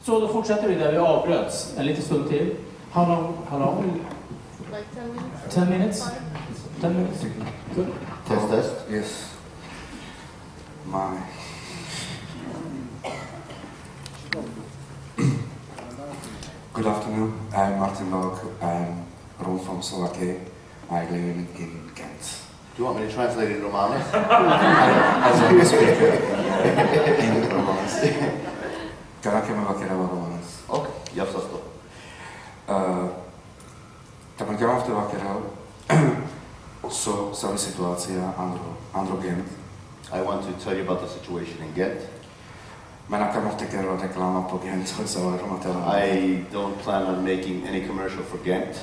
Så då fortsätter vi där vi avbröts en liten stund till. How long? Like 10 minutes. 10 minutes? 10 minutes? Good. Test. Yes. My. Good afternoon. I'm Martin Balogh. I'm from Slovakia. I live in Ghent. Do you want me to translate it in Romani? As a speaker in Romance. Karakem vakerava Romance. Okay, japp sasto. Tämän kävafte vakerava. So, sami situácia Andro Ghent. I want to tell you about the situation in Ghent. Mä en kävafte kerran reklama på Ghent, så I don't plan on making any commercial for Ghent.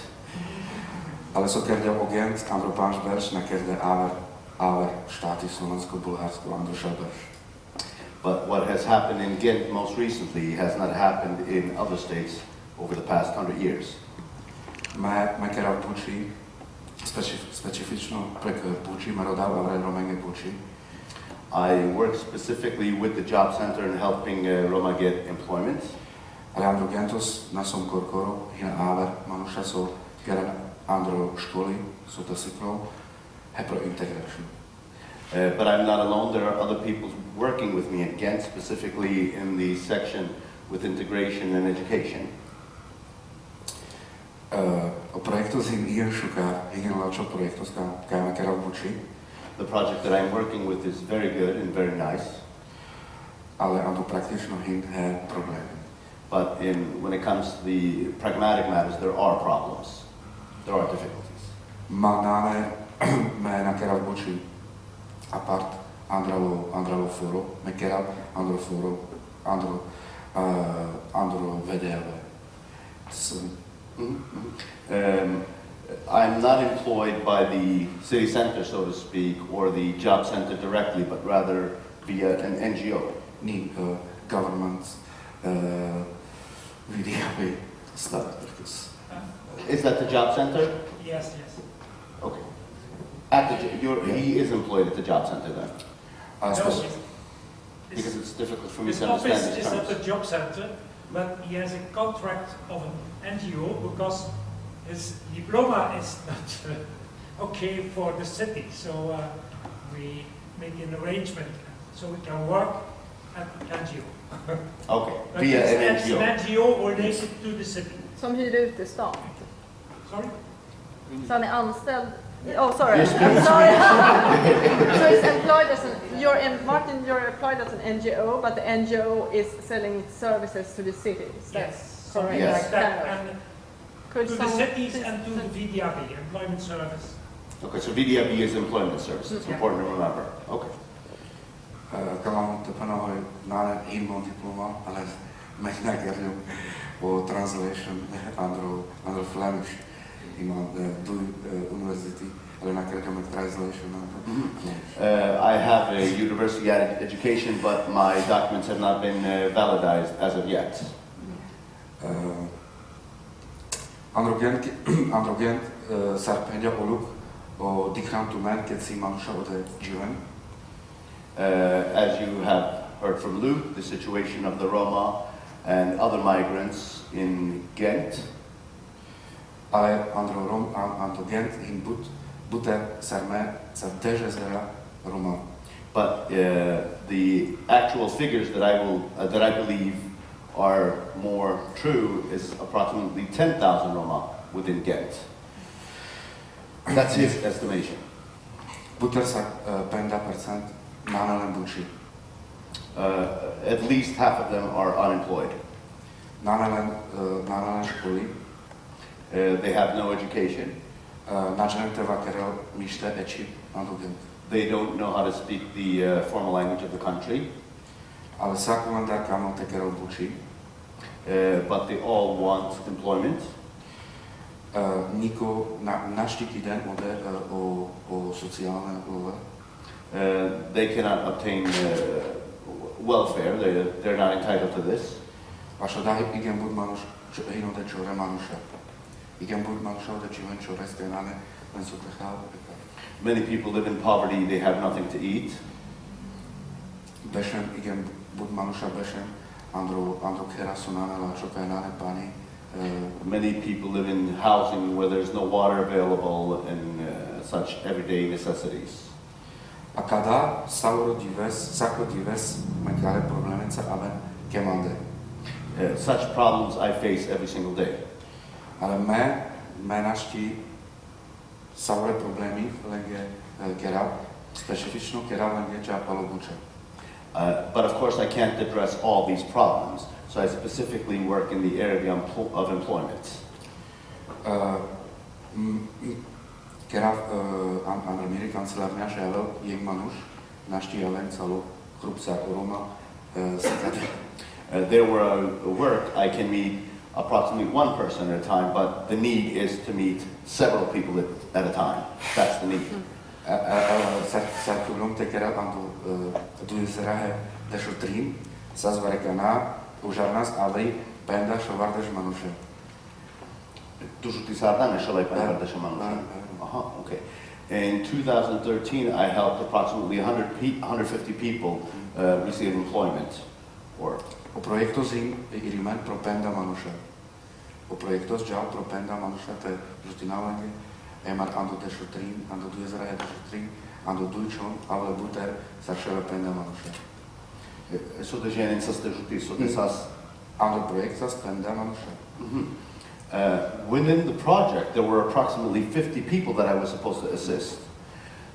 Ale so kerde o Ghent, Andro Páš Berge, na kerde Aver štáty Slovensko, Bulharsko, Andro Šaberge. But what has happened in Ghent most recently has not happened in other states over the past 100 years. Mä kerran puči, specifično prek puči, mä rodav avre romenge puči. I work specifically with the job center in helping Roma get employment. Ale Andro Gentos, na som korkoro, hina Aver, manuša so keren Andro školi, so to siklo, hepro integration. But I'm not alone. There are other people working with me in Ghent, specifically in the section with integration and education. O projektu zim ian šuka, igen lačo projektu kajme keral buči. The project that I'm working with is very good and very nice. Ale ando praktično hin he problemi. But when it comes to the pragmatic matters, there are problems. There are difficulties. Ma nane me na keral buči apart Andralo foro, me keral Andro foro, Andro VDV. I'm not employed by the city center, so to speak, or the job center directly, but rather via an NGO. Ni government VDV start. Is that the job center? Yes. Okay. He is employed at the job center then? Because it's difficult for me his to understand office these is at terms. the job center, but he has a contract of an NGO because his diploma is not okay for the city. So we make an arrangement so we can work at NGO. Okay, But via an it's NGO. an NGO related to the city. Som hyr ut i stan. Sorry? Så han är anställd. Oh, sorry. I'm sorry. So he's employed as Martin, you're employed as an NGO, but the NGO is selling its services to the cities. Yes. Correct. Yes. Like that, and Could to the someone cities please- and to the VDRB, Employment Service. Okay, so VDRB is employment services. It's Yeah. important to remember. Okay. Kalam tepanohoj nane inbon diploma, ale mech nagerju o translation Andro Flemish ima du university, ale nagerju mek translation. I have a university education, but my documents have not been validized as of yet. Andro Gent sarpenja oluk o dikrantu men ket si manusha ode jiven. As you have heard from Luke, the situation of the Roma and other migrants in Ghent, Ale Andro Gent in bute sarme sarteje zera Roma. but the actual figures that I believe are more true is approximately 10,000 Roma within Ghent. That's his estimation. Bute sa 50% nanalen buči. At least half of them are unemployed. Nanalen školi. They have no education. Načente vakerel mište eči Andro Gent. They don't know how to speak the formal language of the country, Ale sakulanda kamo tekerel buči. but they all want employment. Niko naštiki den ode o sociálne love. They cannot obtain welfare. They're not entitled to this. Vaša dahi igen bud manuš hinode čore manuša. Igen bud manuša ode čiven čore stenane len su prechal. Many people live in poverty. They have nothing to eat. Bešem igen bud manuša bešem Andro kera su nane la čoka nane pani. Many people live in housing where there's no water available and such everyday necessities. A kada sako dives me care problemeța aven kemande. Such problems I face every single day. Ale me naști saure problemi lege kera specifično kera lege cea Baloghuce. But of course I can't address all these problems, so I specifically work in the area of employment. Kera American kancelarnia ševel jeng manuš naști aven calo hrupsa Roma secate. There were work I can meet approximately one person at a time, but the need is to meet several people at a time. That's the need. Sarkulum te kera andu duizerahe deșutrim, sa zvarekana užarnas avei penda šovardeș manuše. Tužuti sardane šalai pendardeša manuša. Okay. In 2013, I helped approximately 150 people receive employment. O proiectos irimen pro penda manuše. O proiectos jau pro penda manuše te jutinavenge emar andu deșutrim, andu duizerahe deșutrim, andu duičon, ale buter sa ševe penda manuše. So the genențas te juti, so desas. Andu proiectas penda manuše. Within the project, there were approximately 50 people that I was supposed to assist.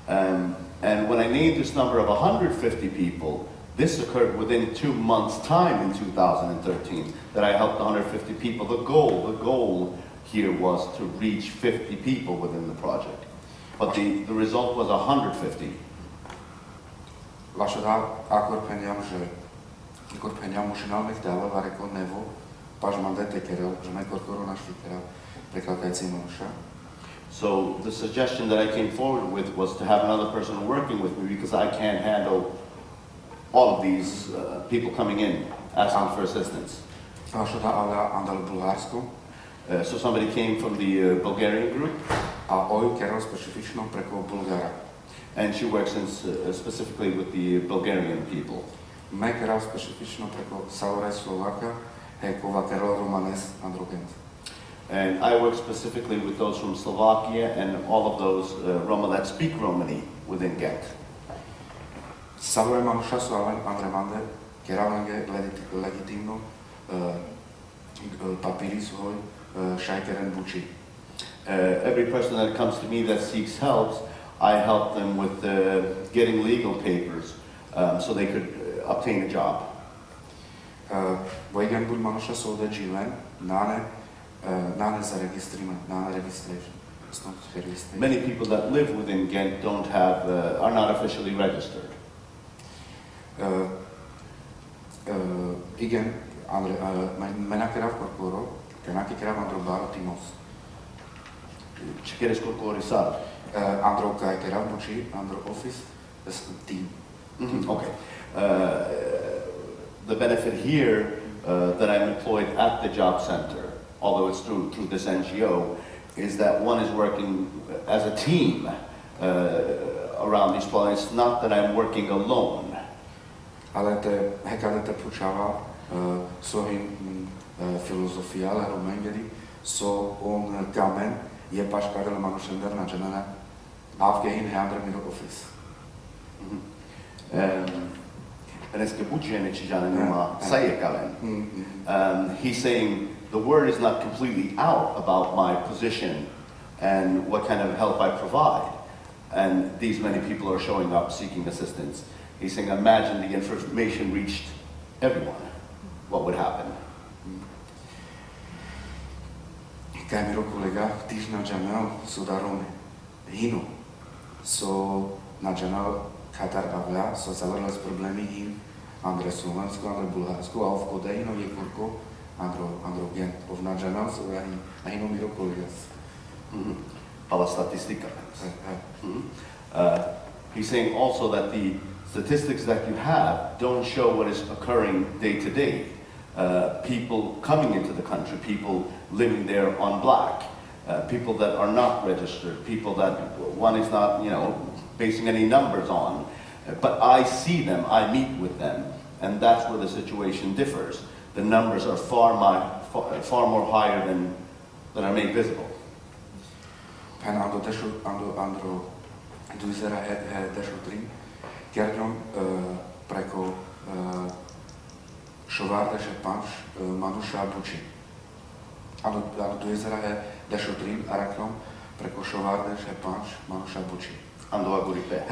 And when I named this number of 150 people, this occurred within 2 months' time in 2013, that I helped 150 people. The goal here was to reach 50 people within the project. But the result was 150. Lașada acor pendeam ușinal mecteală, vareco nevo, pajmandete kerel, jme corcoro naști kerel, precalcații manușa. So the suggestion that I came forward with was to have another person working with me because I can't handle all of these people coming in asking for assistance. Lașada alea andal bulgarsku, So somebody came from the Bulgarian group, a oi kerel specifično preko Bulgara. and she works specifically with the Bulgarian people. Me kerel specifično preko Saure Slovaka, hekova kerel Romanes androgent. And I work specifically with those from Slovakia and all of those Roma that speak Romani within Ghent. Saure manuša su alen andremande, kerel legitimno papiri svoj šajkeren buči. Every person that comes to me that seeks help, I help them with getting legal papers so they could obtain a job. Voigen bud manuša su ode dživen, nane za registrime, nane registration. Many people that live within Ghent are not officially registered. Igen, mena kerav korkoro, kenaki kerav andro baro timos. Ce quieres corcorizar? Andro kai kerav buči, andro office, team. Okay. The benefit here that I'm employed at the job center, although it's through this NGO, is that one is working as a team around these problems. It's not that I'm working alone. Ale te hekade te pučava sohin filozofia ale romengeri so on kamen je paškarel manušender na ženene avgehin heandre miro office. He's saying the word is not completely out about my position and what kind of help I provide. And these many people are showing up seeking assistance. He's saying, imagine the information reached everyone. What would happen? Kaj miro kolega tiž na džanel sudarome hino. So na džanel Katar avea so zavrla s problemi in andre Slovensku, andre Bulharsku, a v kode hino je kurko andro Ghent. Ov na džanel so a hino miro kolegas. Pala statistika. He's saying also that the statistics that you have don't show what is occurring day to day. People coming into the country, people living there on black, people that are not registered, people that one is not, basing any numbers on. But I see them, I meet with them, And that's where the situation differs. The numbers are far more higher than are made visible. Pen andro 2013 kérnöm preko šovárde se panš manuša buči. Ano 2013 araknom preko šovárde se panš manuša buči. Ando aguripe.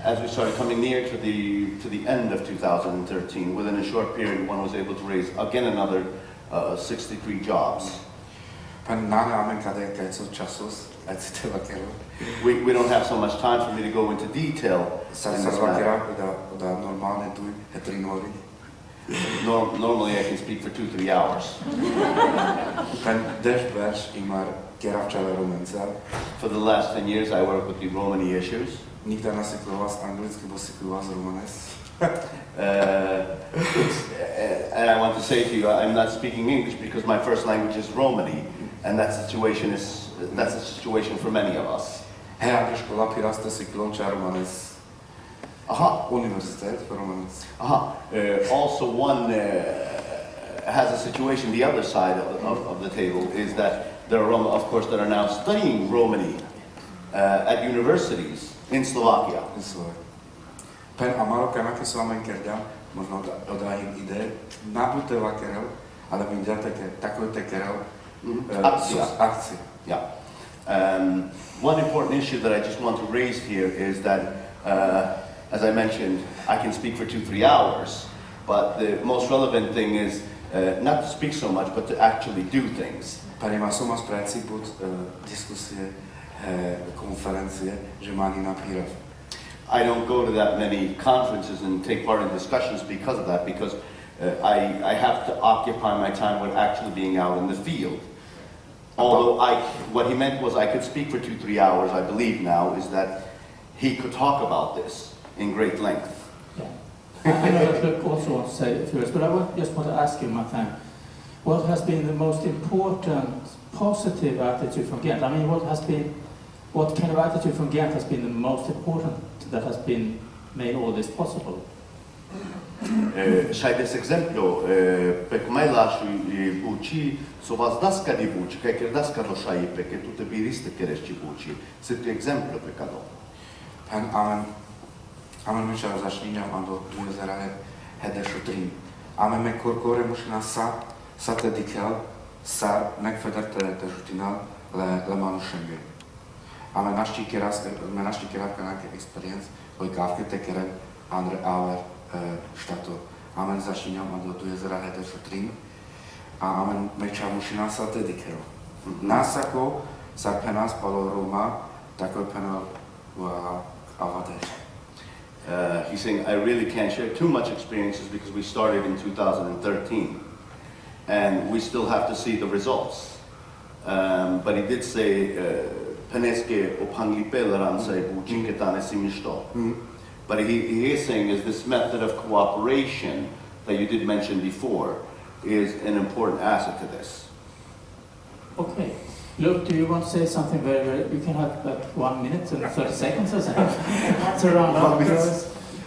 As we started coming near to the end of 2013, within a short period, one was able to raise again another 63 jobs. Pen nane amen kade kajco časos, ecite vakero. We don't have so much time for me to go into detail in this matter. Da normalne tu etrinori. Normally I can speak for 2-3 hours. Pen desh vers imar keravčale Rumenca. For the last 10 years I work with the Romani issues. Nikda nasiklo vas anglicky, bo siklo vas Rumenes. And I want to say to you, I'm not speaking English because my first language is Romani, and that's a situation for many of us. Hea škola pirasta siklo ča Rumenes. Aha. Universitet for Rumenes. Aha. Also one has a situation, the other side of the table is that there are Roma, of course, that are now studying Romani at universities in Slovakia. Pen amaro kanake s vami kerďam, možno dodajím ide, nabute vakerel, ale mi date takoj tekerel akcia. Yeah. One important issue that I just want to raise here is that, as I mentioned, I can speak for 2-3 hours, but the most relevant thing is not to speak so much, but to actually do things. Pani má somas práci bud diskusie, konferencie, že má ni napírav. I don't go to that many conferences and take part in discussions because of that, because I have to occupy my time with actually being out in the field. Although what he meant was I could speak for 2-3 hours, I believe now, is that he could talk about this in great length. Yeah. I know that Luke also wants to say a few words, but I just want to ask you, Martin, what has been the most important positive attitude from Ghent? I mean, what kind of attitude from Ghent has been the most important that has been made all this possible? Šajdes exemplu, pe come lasci buci, so vas daska di buci, che daska lo šai, perché tu te biriste keresci buci. Se tu exemplu pe cado. Pen amen mi čas začníňam a do 2013. Amen me korkore mušina sa te dikel, sar nek feder te žutinal le manušenge. Amen našti kerat kanake experience, oj kavke te keren andre auer štato. Amen začníňam a do 2013. A amen me ča mušina sa te dikel. Nasako sar penas palo Roma, tako penal avadeš. He's saying, I really can't share too much experiences because we started in 2013 and we still have to see the results. But he did say, Peneske opanglipelaran say bujinketane simishto. But he is saying is this method of cooperation that you did mention before is an important asset to this. Okay. Luke, do you want to say something very, you can have like 1 minute and 30 seconds or something to round up your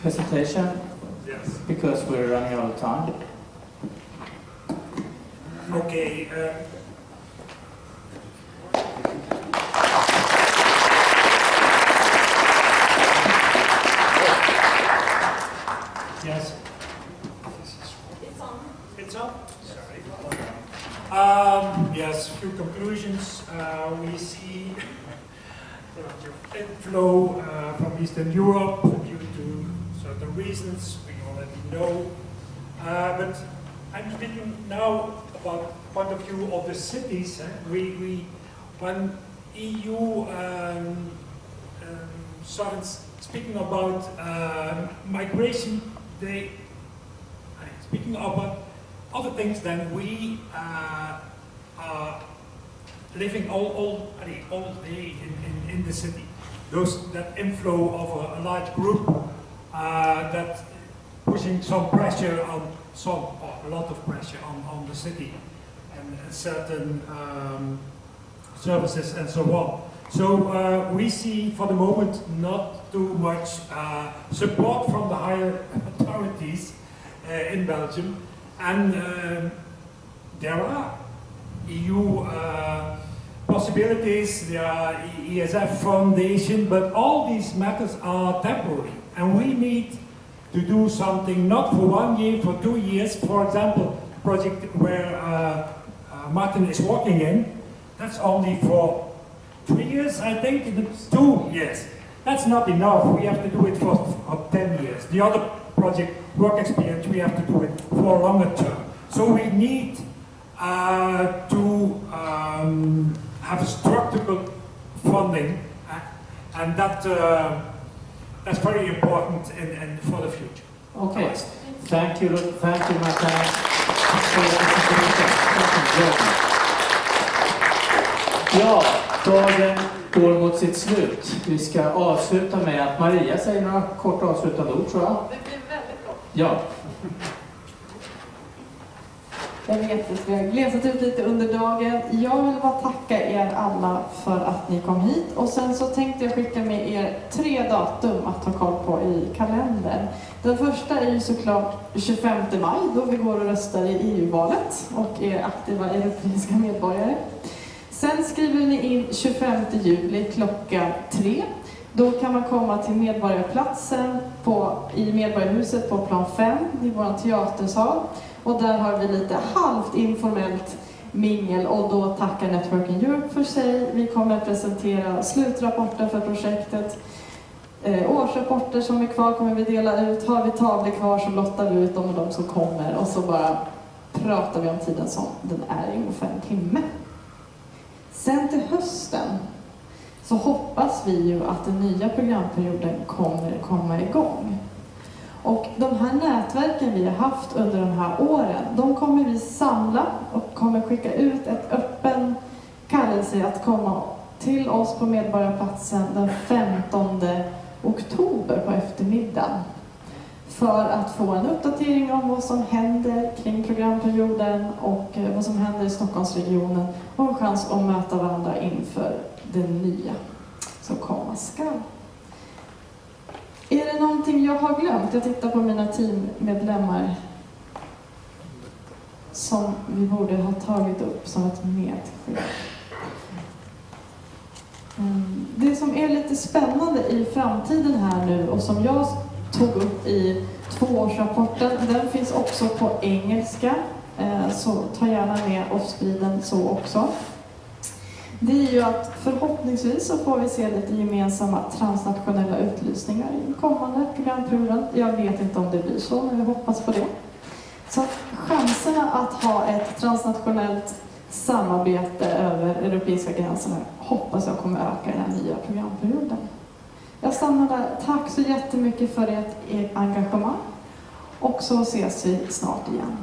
presentation? Yes. Because we're running out of time. Okay. Yes. It's on. It's on. Sorry. Yes, few conclusions. We see the inflow from Eastern Europe due to certain reasons we already know. But I'm speaking now about the point of view of the cities. When EU started speaking about migration, they speaking about other things than we are living all day in the city. That inflow of a large group that pushing some pressure on a lot of pressure on the city and certain services and so on. So we see for the moment not too much support from the higher authorities in Belgium. And there are EU possibilities, there are ESF Foundation, but all these matters are temporary. And we need to do something not for 1 year, for 2 years. For example, project where Martin is working in, that's only for 3 years, I think, 2 years. That's not enough. We have to do it for 10 years. The other project, work experience, we have to do it for a longer term. So we need to have structural funding, and that's very important for the future. Okay, thank you, Martin. Ja, dagen går mot sitt slut. Vi ska avsluta med att Maria säger några korta avslutande ord, tror jag. Det blir väldigt kort. Ja. Jag vet att vi har glesat ut lite under dagen. Jag vill bara tacka er alla för att ni kom hit. Och sen så tänkte jag skicka med er 3 datum att ta koll på i kalendern. Den första är ju såklart 25 maj, då vi går och röstar i EU-valet och är aktiva europeiska medborgare. Sen skriver ni in 25 juli klockan 3. Då kan man komma till Medborgarplatsen i Medborgarhuset på plan 5 i vår teatersal. Och där har vi lite halvt informellt mingel, och då tackar Networking Europe för sig. Vi kommer att presentera slutrapporter för projektet. Årsrapporter som är kvar kommer vi dela ut. Har vi tavlor kvar så lottar vi ut dem och de som kommer. Och så bara pratar vi om tiden som den är i ungefär en timme. Sen till hösten så hoppas vi ju att den nya programperioden kommer komma igång. Och de här nätverken vi har haft under de här åren, de kommer vi samla och kommer skicka ut ett öppen kallelse att komma till oss på Medborgarplatsen den 15 oktober på eftermiddagen. För att få en uppdatering om vad som händer kring programperioden och vad som händer i Stockholmsregionen och en chans att möta varandra inför det nya som komma skall. Är det någonting jag har glömt? Jag tittar på mina teammedlemmar som vi borde ha tagit upp som ett medskick. Det som är lite spännande i framtiden här nu och som jag tog upp i 2-årsrapporten, den finns också på engelska, så ta gärna med och sprid den så också. Det är ju att förhoppningsvis så får vi se lite gemensamma transnationella utlysningar i kommande programperioden. Jag vet inte om det blir så, men vi hoppas på det. Så chanserna att ha ett transnationellt samarbete över europeiska gränserna hoppas jag kommer öka i den här nya programperioden. Jag stannar där. Tack så jättemycket för ert engagemang. Och så ses vi snart igen.